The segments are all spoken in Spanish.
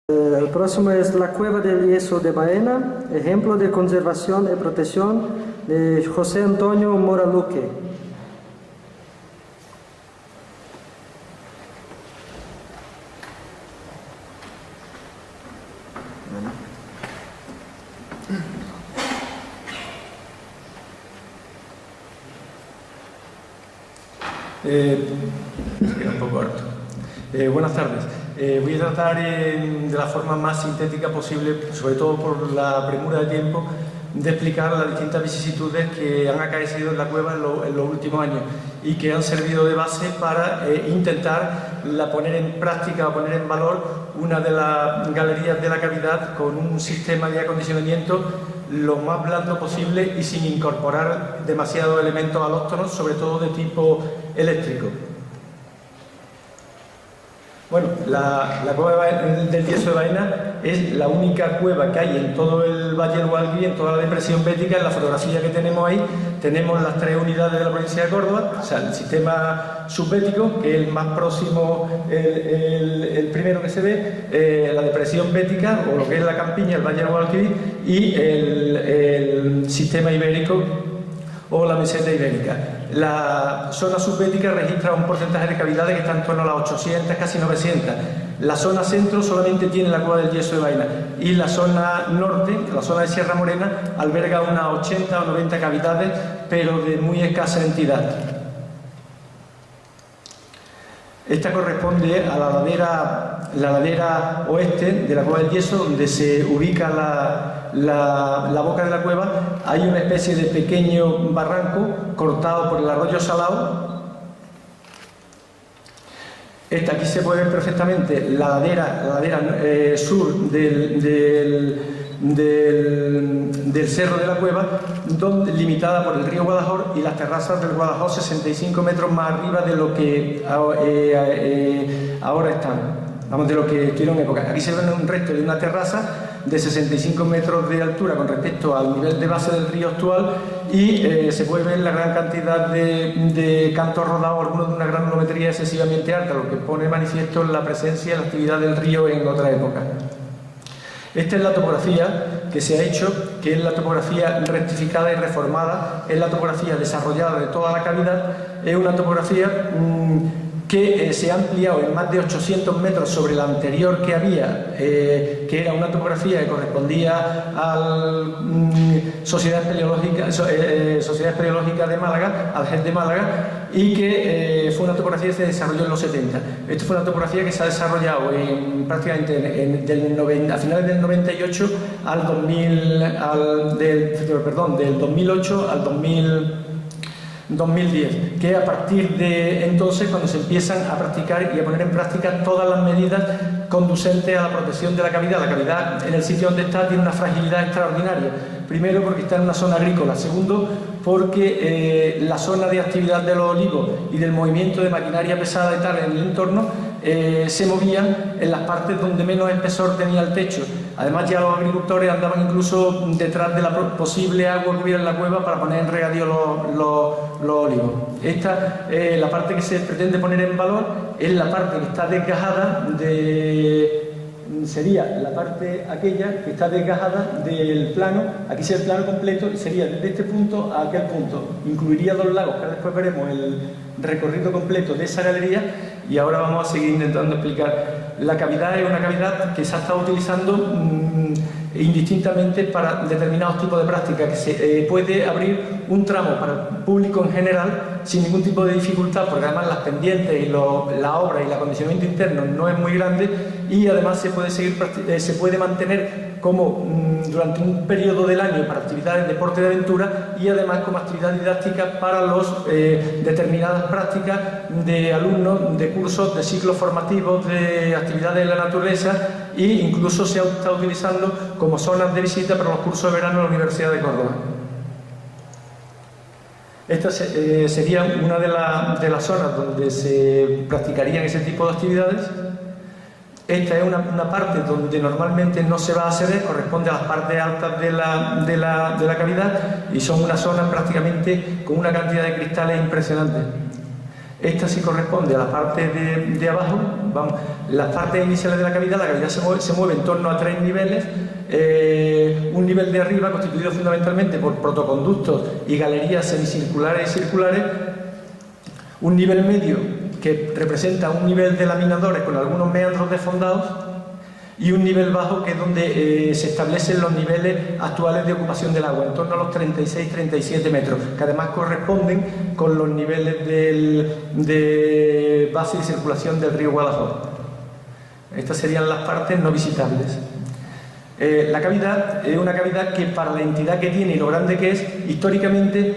El próximo es la Cueva del Yeso de Baena, ejemplo de conservación y protección de José Antonio Moraluque. Un poco harto. Buenas tardes. Voy a tratar de la forma más sintética posible, sobre todo por la premura de tiempo, de explicar las distintas vicisitudes que han acaecido en la cueva en los últimos años y que han servido de base para intentar poner en práctica o poner en valor una de las galerías de la cavidad con un sistema de acondicionamiento lo más blando posible y sin incorporar demasiados elementos alóctonos, sobre todo de tipo eléctrico. Bueno, la cueva del Yeso de Baena es la única cueva que hay en todo el Valle del Guadalquivir, en toda la depresión bética. En la fotografía que tenemos ahí tenemos las tres unidades de la provincia de Córdoba, o sea, el sistema subbético, que es el más próximo, el primero que se ve, la depresión bética, o lo que es la campiña, el Valle del Guadalquivir, y el sistema ibérico o la meseta ibérica. La zona subbética registra un porcentaje de cavidades que está en torno a las 800, casi 900. La zona centro solamente tiene la cueva del Yeso de Baena y la zona norte, la zona de Sierra Morena, alberga unas 80 o 90 cavidades, pero de muy escasa entidad. Esta corresponde a la ladera oeste de la cueva del Yeso, donde se ubica la boca de la cueva. Hay una especie de pequeño barranco cortado por el arroyo Salao. Aquí se puede ver perfectamente la ladera sur del cerro de la cueva, limitada por el río Guadalhor y las terrazas del Guadalhor 65 metros más arriba de lo que ahora están, vamos, de lo que estuvieron en época. Aquí se ve un resto de una terraza de 65 metros de altura con respecto al nivel de base del río actual y se puede ver la gran cantidad de cantos rodados, algunos de una granulometría excesivamente alta, lo que pone manifiesto la presencia y la actividad del río en otra época. Esta es la topografía que se ha hecho, que es la topografía rectificada y reformada, es la topografía desarrollada de toda la cavidad, es una topografía que se ha ampliado en más de 800 metros sobre la anterior que había, que era una topografía que correspondía a la Sociedad Espeleológica de Málaga, al GED de Málaga, y que fue una topografía que se desarrolló en los 70. Esto fue una topografía que se ha desarrollado prácticamente a finales del 98 al 2000, del 2008 al 2010, que a partir de entonces cuando se empiezan a practicar y a poner en práctica todas las medidas conducentes a la protección de la cavidad. La cavidad en el sitio donde está tiene una fragilidad extraordinaria. Primero, porque está en una zona agrícola. Segundo, porque la zona de actividad de los olivos y del movimiento de maquinaria pesada y tal en el entorno se movían en las partes donde menos espesor tenía el techo. Además, ya los agricultores andaban incluso detrás de la posible agua que hubiera en la cueva para poner en regadío los olivos. Esta, la parte que se pretende poner en valor es la parte que está desgajada sería la parte aquella que está desgajada del plano. Aquí sería el plano completo y sería desde este punto a aquel punto. Incluiría dos lagos, que después veremos el recorrido completo de esa galería. Y ahora vamos a seguir intentando explicar. La cavidad es una cavidad que se ha estado utilizando indistintamente para determinados tipos de prácticas, que se puede abrir un tramo para el público en general sin ningún tipo de dificultad, porque además las pendientes y la obra y el acondicionamiento interno no es muy grande, y además se puede mantener como durante un periodo del año para actividades de deporte de aventura y además como actividad didáctica para los determinadas prácticas de alumnos de cursos, de ciclos formativos, de actividades en la naturaleza, e incluso se está utilizando como zonas de visita para los cursos de verano de la Universidad de Córdoba. Esta sería una de las zonas donde se practicarían ese tipo de actividades. Esta es una parte donde normalmente no se va a acceder, corresponde a las partes altas de la cavidad, y son unas zonas prácticamente con una cantidad de cristales impresionante. Esta sí corresponde a la parte de abajo. Vamos, las partes iniciales de la cavidad se mueve en torno a 3 niveles. Un nivel de arriba constituido fundamentalmente por protoconductos y galerías semicirculares y circulares. Un nivel medio que representa un nivel de laminadores con algunos meandros desfondados. Y un nivel bajo que es donde se establecen los niveles actuales de ocupación del agua, en torno a los 36-37 metros, que además corresponden con los niveles de base de circulación del río Guadalajara. Estas serían las partes no visitables. La cavidad es una cavidad que, para la entidad que tiene y lo grande que es, históricamente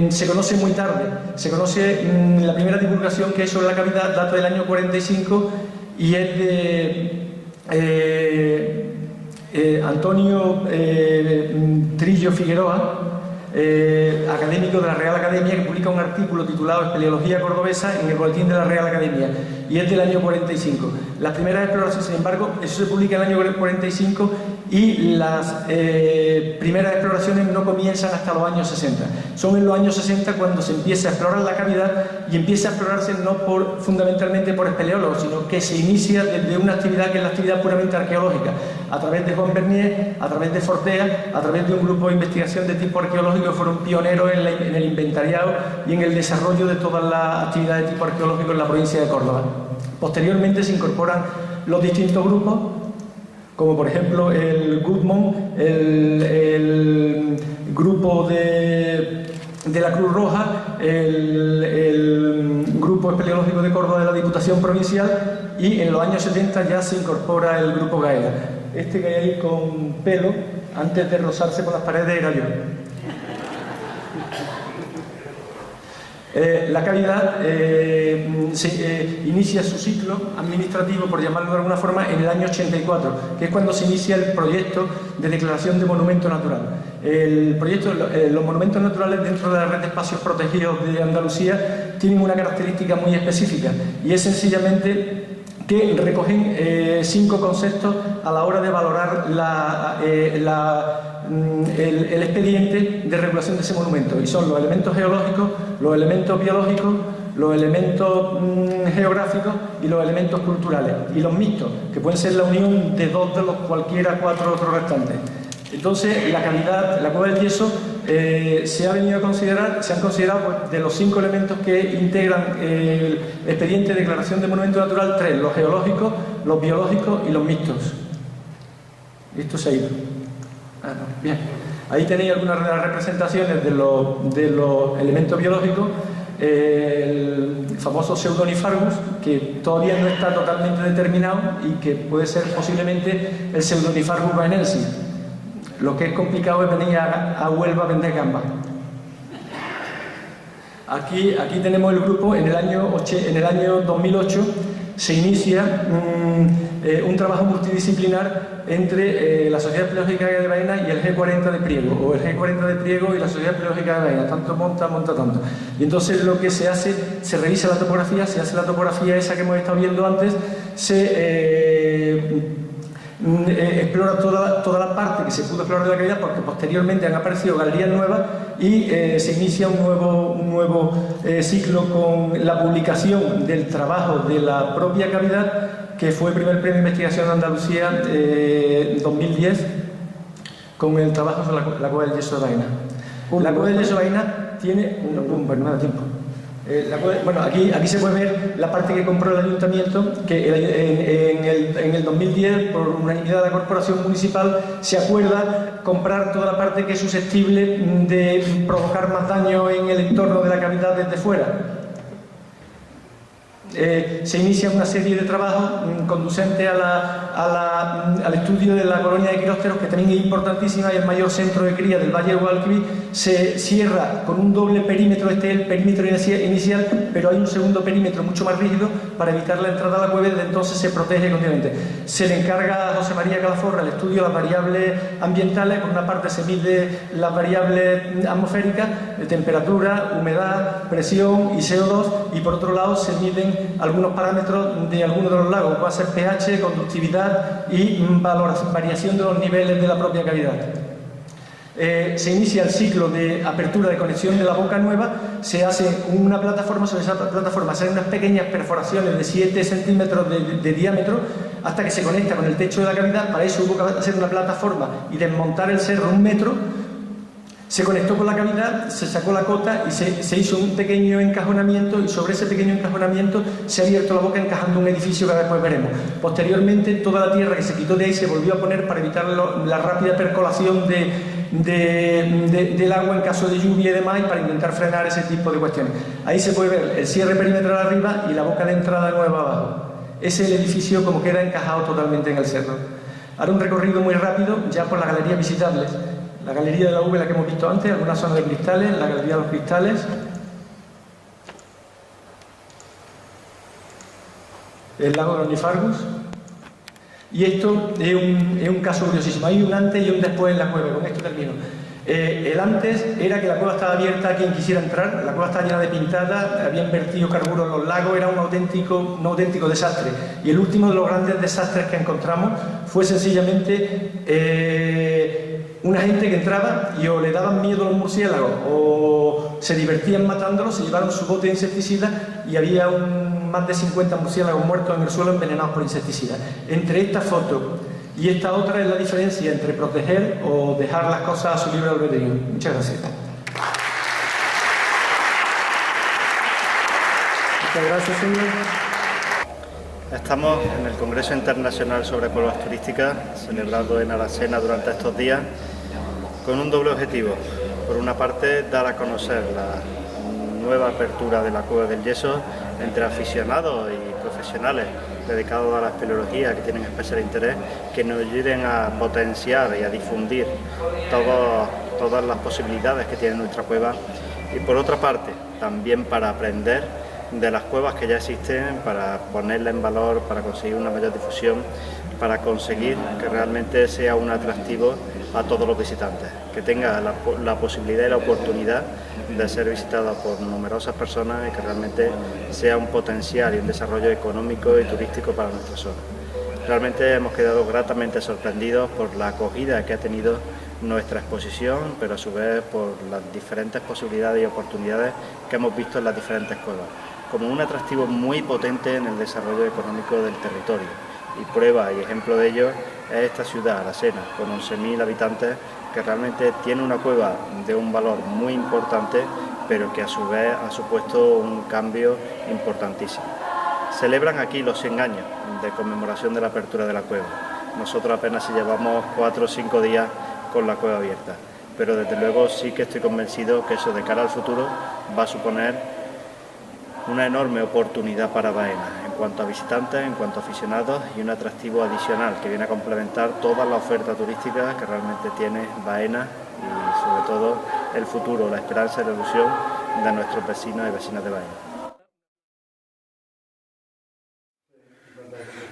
se conoce muy tarde. Se conoce la primera divulgación que hay sobre la cavidad, data del año 45 y es de Antonio Trillo Figueroa, académico de la Real Academia, que publica un artículo titulado Espeleología cordobesa en el Boletín de la Real Academia, y es del año 45. Las primeras exploraciones, sin embargo, eso se publica en el año 45 y las primeras exploraciones no comienzan hasta los años 60. Son en los años 60 cuando se empieza a explorar la cavidad, y empieza a explorarse no fundamentalmente por espeleólogos, sino que se inicia desde una actividad que es la actividad puramente arqueológica, a través de Juan Bernier, a través de Fortea, a través de un grupo de investigación de tipo arqueológico que fueron pioneros en el inventariado y en el desarrollo de todas las actividades de tipo arqueológico en la provincia de Córdoba. Posteriormente se incorporan los distintos grupos, como por ejemplo el Goodman, el grupo de la Cruz Roja, el grupo espeleológico de Córdoba de la Diputación Provincial, y en los años 70 ya se incorpora el grupo Gaera. Este que hay ahí con pelo, antes de rozarse por las paredes, era yo. La cavidad inicia su ciclo administrativo, por llamarlo de alguna forma, en el año 84, que es cuando se inicia el proyecto de declaración de monumento natural. El proyecto, los monumentos naturales dentro de la red de espacios protegidos de Andalucía tienen una característica muy específica, y es sencillamente que recogen 5 conceptos a la hora de valorar el expediente de regulación de ese monumento, y son los elementos geológicos, los elementos biológicos, los elementos geográficos y los elementos culturales, y los mixtos, que pueden ser la unión de 2 de los cualquiera 4 otros restantes. Entonces, la cavidad, la cueva del yeso, se han considerado pues, de los 5 elementos que integran el expediente de declaración de monumento natural, 3, los geológicos, los biológicos y los mixtos. Esto se ha ido. Bien, ahí tenéis algunas de las representaciones de los elementos biológicos. El famoso Pseudonifargus, que todavía no está totalmente determinado y que puede ser posiblemente el Pseudonifargus baenensis. Lo que es complicado es venir a Huelva a vender gambas. Aquí tenemos el grupo. En el año 2008 se inicia un trabajo multidisciplinar entre la Sociedad Espeleológica de Baena y el G40 de Priego, o el G40 de Priego y la Sociedad Espeleológica de Baena, tanto monta tanto. Y entonces lo que se hace, se revisa la topografía, se hace la topografía esa que hemos estado viendo antes, se explora toda la parte que se pudo explorar de la cavidad, porque posteriormente han aparecido galerías nuevas, y se inicia un nuevo ciclo con la publicación del trabajo de la propia cavidad, que fue el primer premio de investigación de Andalucía en 2010, con el trabajo sobre la cueva del yeso de Baena. La cueva del yeso de Baena tiene... no da tiempo. Bueno, aquí se puede ver la parte que compró el ayuntamiento, que en el 2010, por unanimidad de la corporación municipal, se acuerda comprar toda la parte que es susceptible de provocar más daño en el entorno de la cavidad desde fuera. Se inicia una serie de trabajos conducentes al estudio de la colonia de quirópteros, que también es importantísima y el mayor centro de cría del Valle del Guadalquivir. Se cierra con un doble perímetro, este es el perímetro inicial, pero hay un segundo perímetro mucho más rígido para evitar la entrada a la cueva, y desde entonces se protege continuamente. Se le encarga a José María Calaforra el estudio de las variables ambientales. Por una parte se mide las variables atmosféricas, de temperatura, humedad, presión y CO2, y por otro lado se miden algunos parámetros de algunos de los lagos, puede ser pH, conductividad y variación de los niveles de la propia cavidad. se inicia el ciclo de apertura de conexión de la boca nueva, se hace una plataforma, sobre esa plataforma se hacen unas pequeñas perforaciones de 7 centímetros de diámetro hasta que se conecta con el techo de la cavidad. Para eso hubo que hacer una plataforma y desmontar el cerro 1 metro. Se conectó con la cavidad, se sacó la cota y se hizo un pequeño encajonamiento, y sobre ese pequeño encajonamiento se ha abierto la boca encajando un edificio que después veremos. Posteriormente, toda la tierra que se quitó de ahí se volvió a poner para evitar la rápida percolación del agua en caso de lluvia y demás, y para intentar frenar ese tipo de cuestiones. Ahí se puede ver el cierre perimetral arriba y la boca de entrada nueva abajo. Ese es el edificio como queda encajado totalmente en el cerro. Ahora un recorrido muy rápido ya por las galerías visitables. La galería de la V, la que hemos visto antes, alguna zona de cristales, la galería de los cristales, el lago de Onifargus. Y esto es un caso curiosísimo. Hay un antes y un después en la cueva. Con esto termino. El antes era que la cueva estaba abierta a quien quisiera entrar. La cueva estaba llena de pintadas, habían vertido carburo en los lagos, era un auténtico desastre. Y el último de los grandes desastres que encontramos fue sencillamente una gente que entraba y o le daban miedo a los murciélagos o se divertían matándolos, se llevaron su bote de insecticida y había más de 50 murciélagos muertos en el suelo envenenados por insecticidas. Entre esta foto y esta otra es la diferencia entre proteger o dejar las cosas a su libre albedrío. Muchas gracias. Muchas gracias, señor. Estamos en el Congreso Internacional sobre Cuevas Turísticas, celebrado en Aracena durante estos días, con un doble objetivo. Por una parte, dar a conocer la nueva apertura de la Cueva del Yeso entre aficionados y profesionales dedicados a la espeleología que tienen especial interés, que nos ayuden a potenciar y a difundir todas las posibilidades que tiene nuestra cueva. Y por otra parte, también para aprender de las cuevas que ya existen, para ponerla en valor, para conseguir una mayor difusión, para conseguir que realmente sea un atractivo a todos los visitantes, que tenga la posibilidad y la oportunidad de ser visitada por numerosas personas y que realmente sea un potencial y un desarrollo económico y turístico para nuestra zona. Realmente hemos quedado gratamente sorprendidos por la acogida que ha tenido nuestra exposición, pero a su vez por las diferentes posibilidades y oportunidades que hemos visto en las diferentes cuevas, como un atractivo muy potente en el desarrollo económico del territorio. Y prueba y ejemplo de ello es esta ciudad, Aracena, con 11.000 habitantes, que realmente tiene una cueva de un valor muy importante, pero que a su vez ha supuesto un cambio importantísimo. Celebran aquí los 100 años de conmemoración de la apertura de la cueva. Nosotros apenas llevamos 4 o 5 días con la cueva abierta, pero desde luego sí que estoy convencido que eso de cara al futuro va a suponer una enorme oportunidad para Baena, en cuanto a visitantes, en cuanto a aficionados, y un atractivo adicional que viene a complementar toda la oferta turística que realmente tiene Baena y sobre todo el futuro, la esperanza y la ilusión de nuestros vecinos y vecinas de Baena.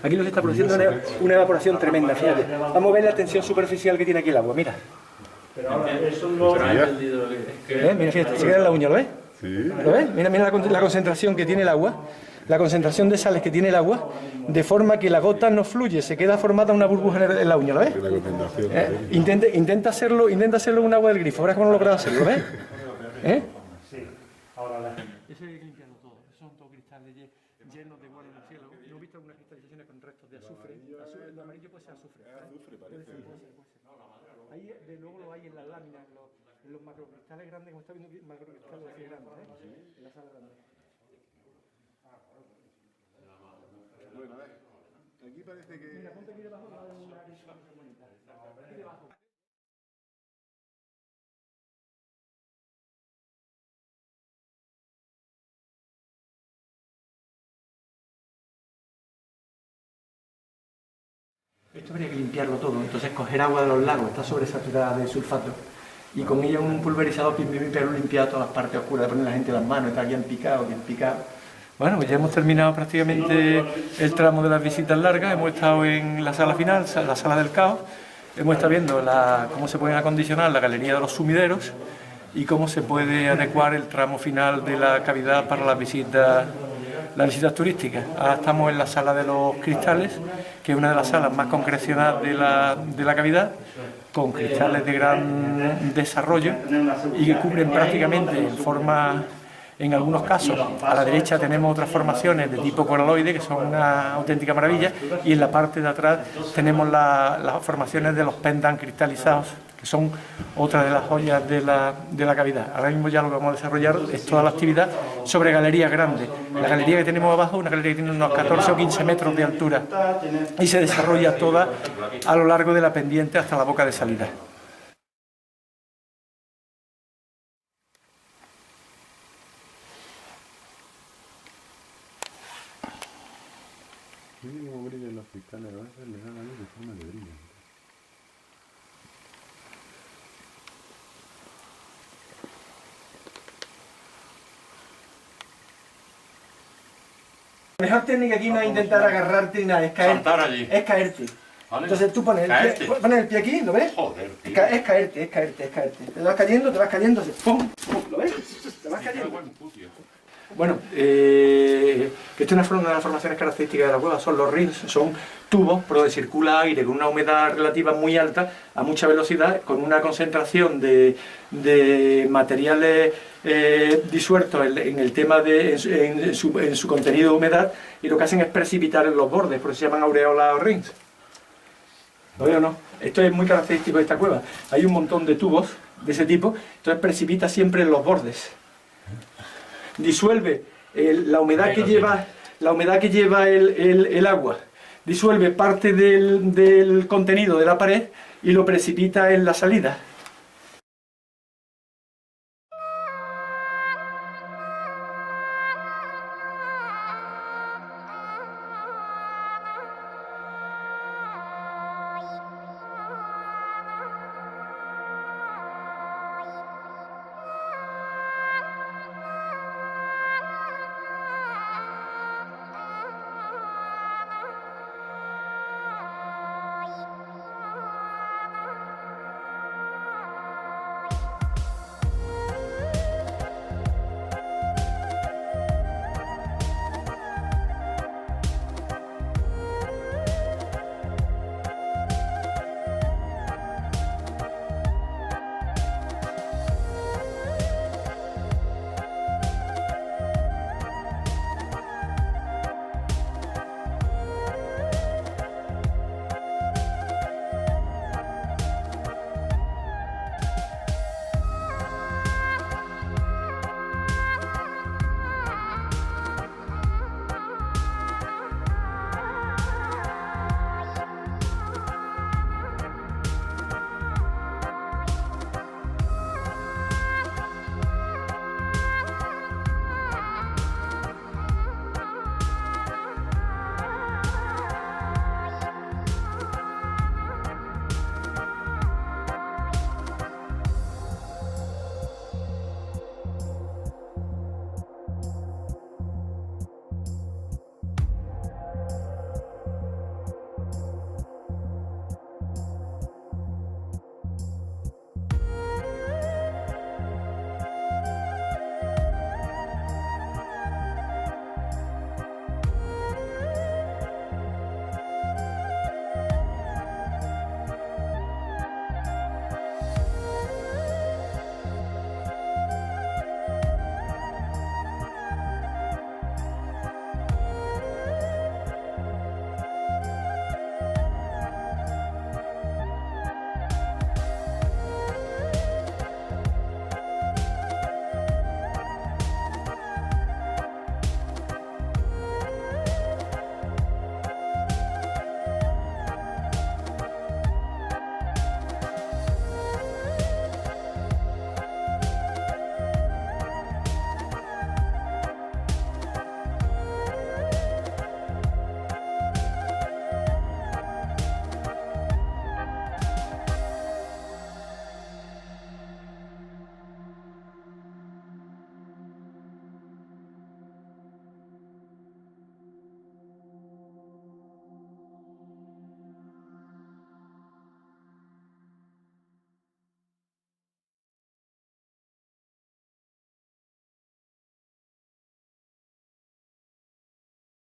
Aquí lo que está produciendo una evaporación tremenda, fíjate. Vamos a ver la tensión superficial que tiene aquí el agua, mira. Eso no ha entendido que... Mira, fíjate, se queda en la uña, ¿lo ves? Sí. ¿Lo ves? Mira la concentración que tiene el agua, la concentración de sales que tiene el agua, de forma que la gota no fluye, se queda formada una burbuja en la uña, ¿lo ves? La concentración. Intenta hacerlo un agua del grifo, ahora cómo lo logras hacerlo, ¿lo ves? Sí, ahora la gente. Eso hay que limpiarlo todo, esos son todos cristales llenos de guano del cielo. ¿No he visto algunas cristalizaciones con restos de azufre? El amarillo puede ser azufre. Azufre, parece. Ahí de luego lo hay en las láminas, en los macrocristales grandes, como está viendo macrocristales así grandes, en la sala grande. Bueno, a ver, aquí parece que... Mira, ponte aquí debajo, va a dar una cristalización bonita. Aquí debajo. Esto habría que limpiarlo todo, entonces coger agua de los lagos, está sobresaturada de sulfato, y con ella un pulverizador pero limpiar todas las partes oscuras, de poner la gente las manos, está bien picado. Bueno, pues ya hemos terminado prácticamente el tramo de las visitas largas, hemos estado en la sala final, la sala del caos, hemos estado viendo cómo se pueden acondicionar la galería de los sumideros y cómo se puede adecuar el tramo final de la cavidad para las visitas turísticas. Ahora estamos en la sala de los cristales, que es una de las salas más concrecionadas de la cavidad, con cristales de gran desarrollo y que cubren prácticamente en forma, en algunos casos. A la derecha tenemos otras formaciones de tipo coraloide que son una auténtica maravilla, y en la parte de atrás tenemos las formaciones de los pendants cristalizados, que son otra de las joyas de la cavidad. Ahora mismo ya lo que vamos a desarrollar es toda la actividad sobre galerías grandes. La galería que tenemos abajo es una galería que tiene unos 14 o 15 metros de altura y se desarrolla toda a lo largo de la pendiente hasta la boca de salida. Miren cómo brillan los cristales, a veces le da la luz de forma que brillan. La mejor técnica aquí no es intentar agarrarte ni nada, es caerte. Saltar allí. Es caerte. ¿Vale? Entonces tú pones el pie aquí, ¿lo ves? Joder, tío. Es caerte. Te vas cayendo, así, ¡pum! ¡Pum! ¿Lo ves? Te vas cayendo. Bueno, que esto es una de las formaciones características de la cueva, son los rings, son tubos por donde circula aire con una humedad relativa muy alta, a mucha velocidad, con una concentración de materiales disueltos en el tema en su contenido de humedad, y lo que hacen es precipitar en los bordes, por eso se llaman aureolas o rings. ¿Lo veo o no? Esto es muy característico de esta cueva. Hay un montón de tubos de ese tipo, entonces precipita siempre en los bordes. Disuelve la humedad que lleva el agua, disuelve parte del contenido de la pared y lo precipita en la salida.